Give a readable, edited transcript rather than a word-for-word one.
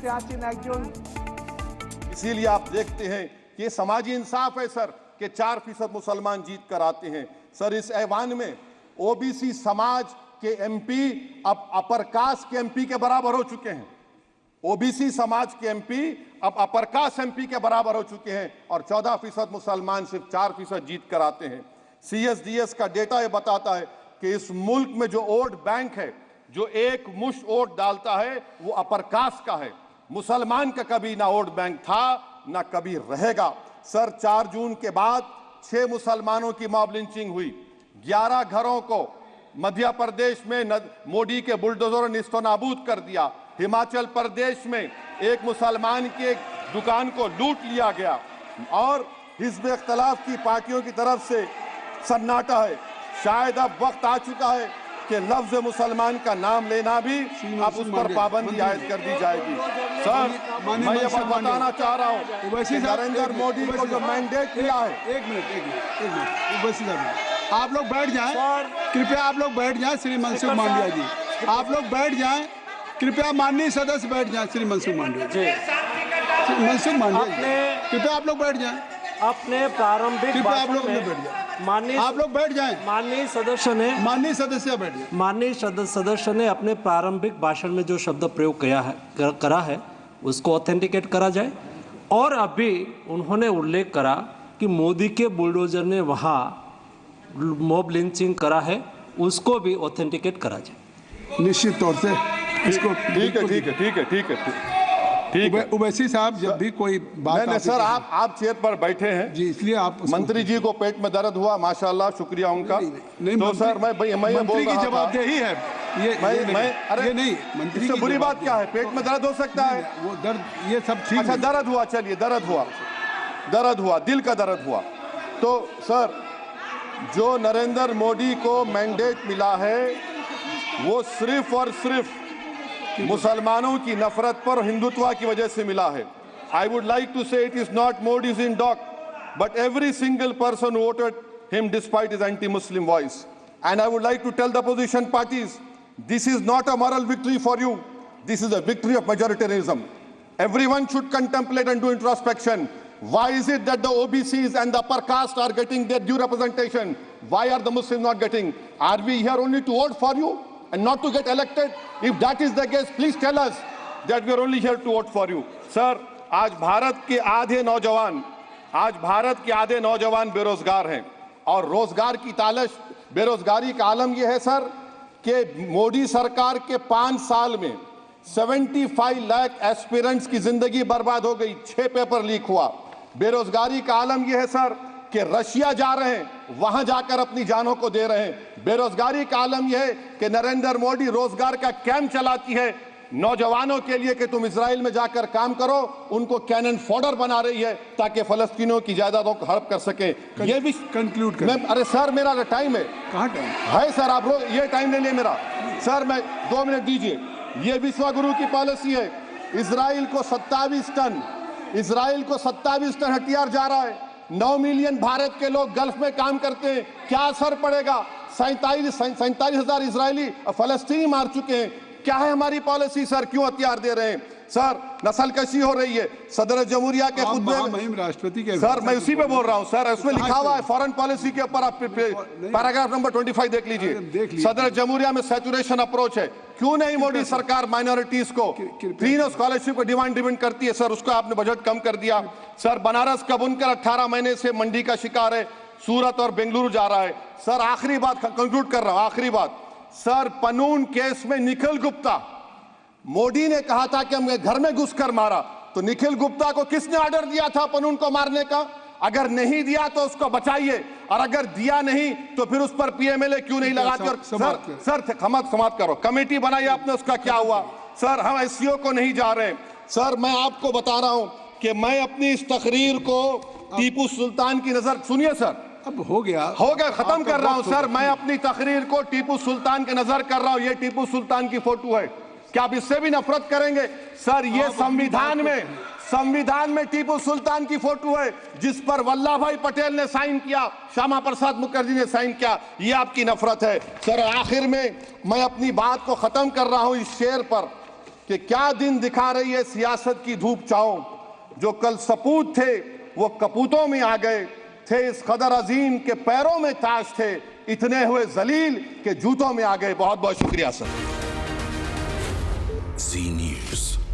করতে আছেন একজন। इसीलिए आप देखते हैं कि ये समाजी इंसाफ है सर कि 4% मुसलमान जीत कर आते हैं। सर इस ऐवान में ओबीसी समाज के एमपी अब अपर कास्ट के एमपी के बराबर हो चुके हैं। ओबीसी समाज के एमपी अब अपर कास्ट एमपी के बराबर हो चुके हैं और 14% मुसलमान सिर्फ 4% जीत कर आते हैं। CSDS का डेटा ये बताता है कि इस मुल्क में जो वोट बैंक है, जो एक मुश्त वोट डालता है, वो अपर कास्ट का है। मुसलमान का कभी ना वोट बैंक था ना कभी रहेगा। सर 4 जून के बाद 6 मुसलमानों की मॉब लिंचिंग हुई। 11 घरों को मध्य प्रदेश में मोदी के बुलडोजर ने निस्तनाबूद कर दिया। हिमाचल प्रदेश में एक मुसलमान की एक दुकान को लूट लिया गया और हिज़्ब इख्तिलाफ की पार्टियों की तरफ से सन्नाटा है। शायद अब वक्त आ चुका है कि लफ्ज मुसलमान का नाम लेना भी अब उस पर पाबंदी आयद कर दी जाएगी। सर मैं ये बात बताना चाह रहा हूँ कि नरेंद्र मोदी को जो मैंडेट मिला है। एक मिनट आप लोग बैठ जाएं, कृपया आप लोग बैठ जाएं। श्री मनसुख मांडविया जी आप लोग बैठ जाएं, कृपया माननीय सदस्य बैठ जाएं। श्री मनसुख मांडविया जी, मनसुख मांडविया कृपया आप लोग बैठ जाएं। अपने प्रारंभिक आप लोग बैठ जाएं, माननीय आप लोग बैठ जाएं। माननीय सदस्य बैठ जाएं। माननीय सदस्य ने अपने प्रारंभिक भाषण में जो शब्द प्रयोग करा है उसको ऑथेंटिकेट करा जाए। और अभी उन्होंने उल्लेख करा कि मोदी के बुलडोजर ने वहाँ मॉब लिंचिंग करा है, उसको भी ऑथेंटिकेट करा जाए। निश्चित तौर से इसको ठीक है। उवैसी साहब जब भी कोई बात नहीं सर आप चेयर पर बैठे हैं जी, इसलिए आप मंत्री जी को पेट में दर्द हुआ, माशाल्लाह शुक्रिया उनका। नहीं तो सर मैं मंत्री की जवाबदेही है अरे नहीं मंत्री इससे बुरी बात क्या है? पेट में दर्द हो सकता है, वो दर्द ये सब ठीक। अच्छा दर्द हुआ, चलिए दर्द हुआ, दिल का दर्द हुआ। तो सर जो नरेंद्र मोदी को मैंडेट मिला है वो सिर्फ और सिर्फ मुसलमानों की नफरत पर हिंदुत्व की वजह से मिला है। I would like to say it is not Modi's in dock but every single person voted him despite his anti Muslim voice. And I would like to tell the position parties this is not a moral victory for you, this is a victory of majoritarianism. Everyone should contemplate and do introspection. Why is it that the OBCs and the upper caste are getting their due representation? Why are the Muslims not getting? Are we here only to vote for you and not to get elected? If that is the case, please tell us that we are only here to vote for you. Sir, आज भारत के आधे नौजवान बेरोजगार हैं और रोजगार की तालाश, बेरोजगारी का आलम यह है सर कि मोदी सरकार के 5 साल में 75 लाख एस्पिरेंट्स की जिंदगी बर्बाद हो गई। 6 पेपर लीक हुआ। बेरोजगारी का आलम यह है सर कि रशिया जा रहे हैं, वहां जाकर अपनी जानों को दे रहे हैं। बेरोजगारी का आलम यह है कि नरेंद्र मोदी रोजगार का कैंप चलाती है नौजवानों के लिए कि तुम इजराइल में जाकर काम करो, उनको कैनन फॉडर बना रही है ताकि फलस्तीनियों की जायदादों को हड़प कर सके। ये भी कंक्लूड कर। अरे सर मेरा टाइम है। कहाँ टाइम है सर? आप ये टाइम ले लिए मेरा। सर मैं 2 मिनट दीजिए। ये विश्वगुरु की पॉलिसी है। इजराइल को 27 टन हथियार जा रहा है। 9 मिलियन भारत के लोग गल्फ में काम करते हैं। क्या असर पड़ेगा? 47,000 इजरायली फलस्तीनी मार चुके हैं। क्या है हमारी पॉलिसी सर? क्यों हथियार दे रहे हैं सर? नस्लकशी हो रही है। सदर जमहूरिया के खुतबे में राष्ट्रपति के सर मैं उसी पे बोल रहा हूं सर, उसमें लिखा हुआ है फॉरेन पॉलिसी के ऊपर। आप पैराग्राफ नंबर 25 देख लीजिए। सदर जमहूरिया में सैचुरेशन अप्रोच है। क्यों नहीं मोदी सरकार माइनॉरिटीज को तीनों स्कॉलरशिप को डिमांड करती है सर? उसको आपने बजट कम कर दिया। सर बनारस का बुनकर 18 महीने से मंडी का शिकार है, सूरत और बेंगलुरु जा रहा है। सर आखिरी बात कंक्लूड कर रहा हूं, आखिरी बात सर, पनून केस में निखिल गुप्ता, मोदी ने कहा था कि हमने घर में घुसकर मारा, तो निखिल गुप्ता को किसने ऑर्डर दिया था पनून को मारने का? अगर नहीं दिया तो उसको बचाइए, और अगर दिया नहीं तो फिर उस पर पीएमएलए क्यों नहीं लगाते? और सर समाप्त करो। कमेटी बनाई आपने, उसका क्या हुआ? सर हम एससीओ को नहीं जा रहे। सर मैं आपको बता रहा हूं कि मैं अपनी इस तकरीर को टीपू सुल्तान की नजर, सुनिए सर, अब हो गया खत्म कर रहा हूं सर। मैं अपनी तकरीर को टीपू सुल्तान के नजर कर रहा हूं। ये टीपू सुल्तान की फोटो है। क्या आप इससे भी नफरत करेंगे सर? ये संविधान में टीपू सुल्तान की फोटो है जिस पर वल्लभ भाई पटेल ने साइन किया, श्यामा प्रसाद मुखर्जी ने साइन किया। ये आपकी नफरत है सर। आखिर में मैं अपनी बात को खत्म कर रहा हूं इस शेर पर कि क्या दिन दिखा रही है सियासत की धूप छांव। जो कल सपूत थे वो कपूतों में आ गए, थे इस कदर अजीम के पैरों में ताज थे, इतने हुए जलील के जूतों में आ गए। बहुत बहुत शुक्रिया सर। जी न्यूज़।